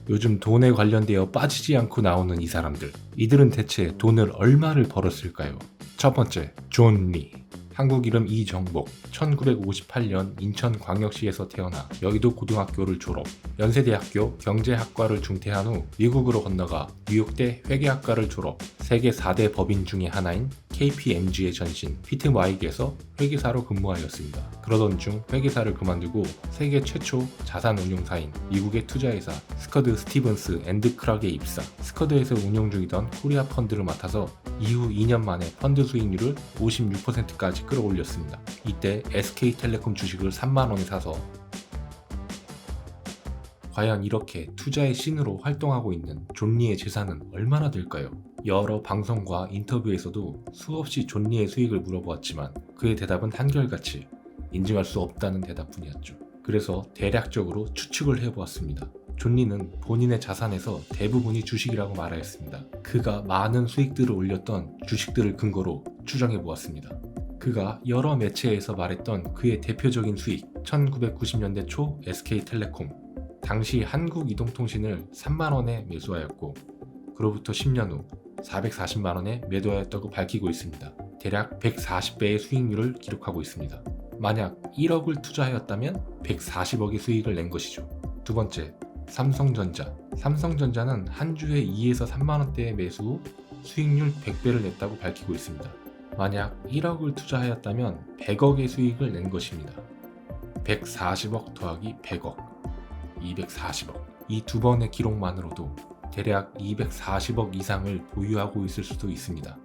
요즘 돈에 관련되어 빠지지 않고 나오는 이 사람들. 이들은 대체 돈을 얼마를 벌었을까요? 첫 번째, 존 리. 한국 이름 이정복. 1958년 인천광역시에서 태어나 여의도 고등학교를 졸업, 연세대학교 경제학과를 중퇴한 후 미국으로 건너가 뉴욕대 회계학과를 졸업, 세계 4대 법인 중의 하나인 KPMG의 전신 피트마이크에서 회계사로 근무하였습니다. 그러던 중 회계사를 그만두고 세계 최초 자산운용사인 미국의 투자회사 스커드 스티븐스 앤드 크락에 입사, 스커드에서 운용 중이던 코리아 펀드를 맡아서 이후 2년 만에 펀드 수익률을 56%까지 끌어올렸습니다. 이때 SK텔레콤 주식을 3만원에 사서 과연 이렇게 투자의 신으로 활동하고 있는 존 리의 재산은 얼마나 될까요? 여러 방송과 인터뷰에서도 수없이 존 리의 수익을 물어보았지만 그의 대답은 한결같이 인증할 수 없다는 대답뿐이었죠. 그래서 대략적으로 추측을 해보았습니다. 존 리는 본인의 자산에서 대부분이 주식이라고 말하였습니다. 그가 많은 수익들을 올렸던 주식들을 근거로 추정해보았습니다. 그가 여러 매체에서 말했던 그의 대표적인 수익, 1990년대 초 SK텔레콤, 당시 한국이동통신을 3만원에 매수하였고 그로부터 10년 후 440만원에 매도하였다고 밝히고 있습니다. 대략 140배의 수익률을 기록하고 있습니다. 만약 1억을 투자하였다면 140억의 수익을 낸 것이죠. 두 번째, 삼성전자. 삼성전자는 한 주에 2에서 3만원대의 매수 후 수익률 100배를 냈다고 밝히고 있습니다. 만약 1억을 투자하였다면 100억의 수익을 낸 것입니다. 140억 더하기 100억, 240억. 이 두 번의 기록만으로도 대략 240억 이상을 보유하고 있을 수도 있습니다.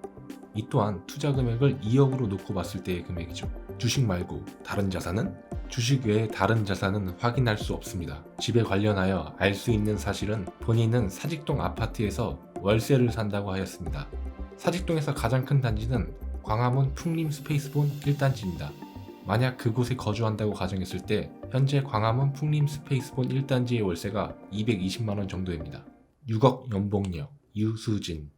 이 또한 투자 금액을 2억으로 놓고 봤을 때의 금액이죠. 주식 말고 다른 자산은? 주식 외에 다른 자산은 확인할 수 없습니다. 집에 관련하여 알 수 있는 사실은 본인은 사직동 아파트에서 월세를 산다고 하였습니다. 사직동에서 가장 큰 단지는 광화문 풍림 스페이스본 1단지입니다. 만약 그곳에 거주한다고 가정했을 때 현재 광화문 풍림 스페이스본 1단지의 월세가 220만원 정도입니다. 6억 연봉녀 유수진.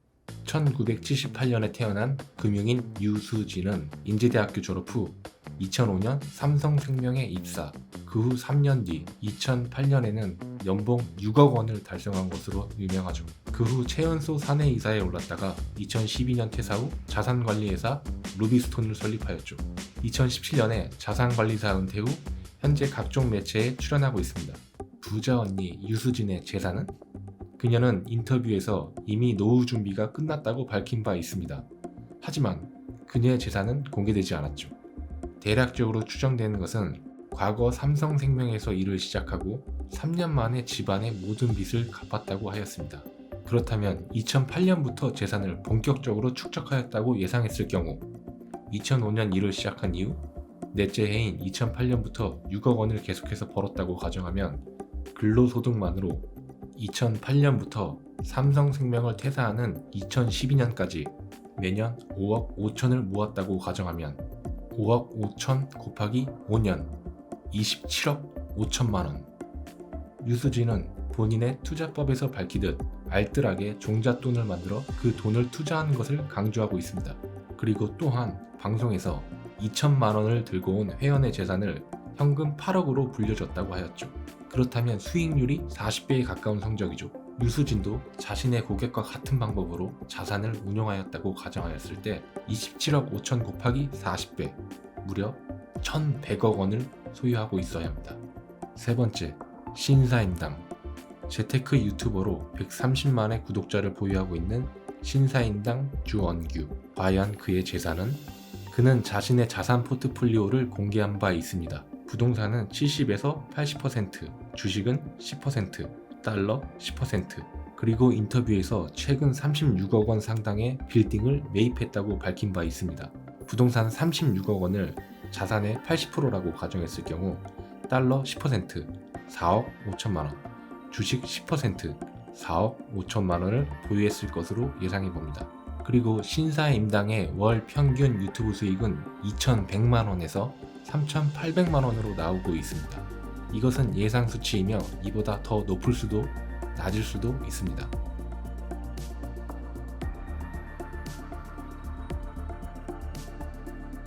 1978년에 태어난 금융인 유수진은 인제대학교 졸업 후 2005년 삼성생명에 입사, 그 후 3년 뒤 2008년에는 연봉 6억 원을 달성한 것으로 유명하죠. 그 후 최연소 사내이사에 올랐다가 2012년 퇴사 후 자산관리회사 루비스톤을 설립하였죠. 2017년에 자산관리사 은퇴 후 현재 각종 매체에 출연하고 있습니다. 부자 언니 유수진의 재산은? 그녀는 인터뷰에서 이미 노후 준비가 끝났다고 밝힌 바 있습니다. 하지만 그녀의 재산은 공개되지 않았죠. 대략적으로 추정되는 것은 과거 삼성생명에서 일을 시작하고 3년 만에 집안의 모든 빚을 갚았다고 하였습니다. 그렇다면 2008년부터 재산을 본격적으로 축적하였다고 예상했을 경우 2005년 일을 시작한 이후 넷째 해인 2008년부터 6억 원을 계속해서 벌었다고 가정하면 근로소득만으로 2008년부터 삼성생명을 퇴사하는 2012년까지 매년 5억 5천을 모았다고 가정하면 5억 5천 곱하기 5년 27억 5천만원. 유수진은 본인의 투자법에서 밝히듯 알뜰하게 종잣돈을 만들어 그 돈을 투자하는 것을 강조하고 있습니다. 그리고 또한 방송에서 2천만원을 들고 온 회원의 재산을 현금 8억으로 불려줬다고 하였죠. 그렇다면 수익률이 40배에 가까운 성적이죠. 유수진도 자신의 고객과 같은 방법으로 자산을 운용하였다고 가정하였을 때 27억 5천 곱하기 40배, 무려 1,100억 원을 소유하고 있어야 합니다. 세 번째, 신사임당. 재테크 유튜버로 130만의 구독자를 보유하고 있는 신사임당 주원규. 과연 그의 재산은? 그는 자신의 자산 포트폴리오를 공개한 바 있습니다. 부동산은 70에서 80%, 주식은 10%, 달러 10%, 그리고 인터뷰에서 최근 36억 원 상당의 빌딩을 매입했다고 밝힌 바 있습니다. 부동산 36억 원을 자산의 80%라고 가정했을 경우 달러 10%, 4억 5천만 원, 주식 10%, 4억 5천만 원을 보유했을 것으로 예상해 봅니다. 그리고 신사임당의 월 평균 유튜브 수익은 2,100만 원에서 3,800만 원으로 나오고 있습니다. 이것은 예상 수치이며 이보다 더 높을 수도 낮을 수도 있습니다.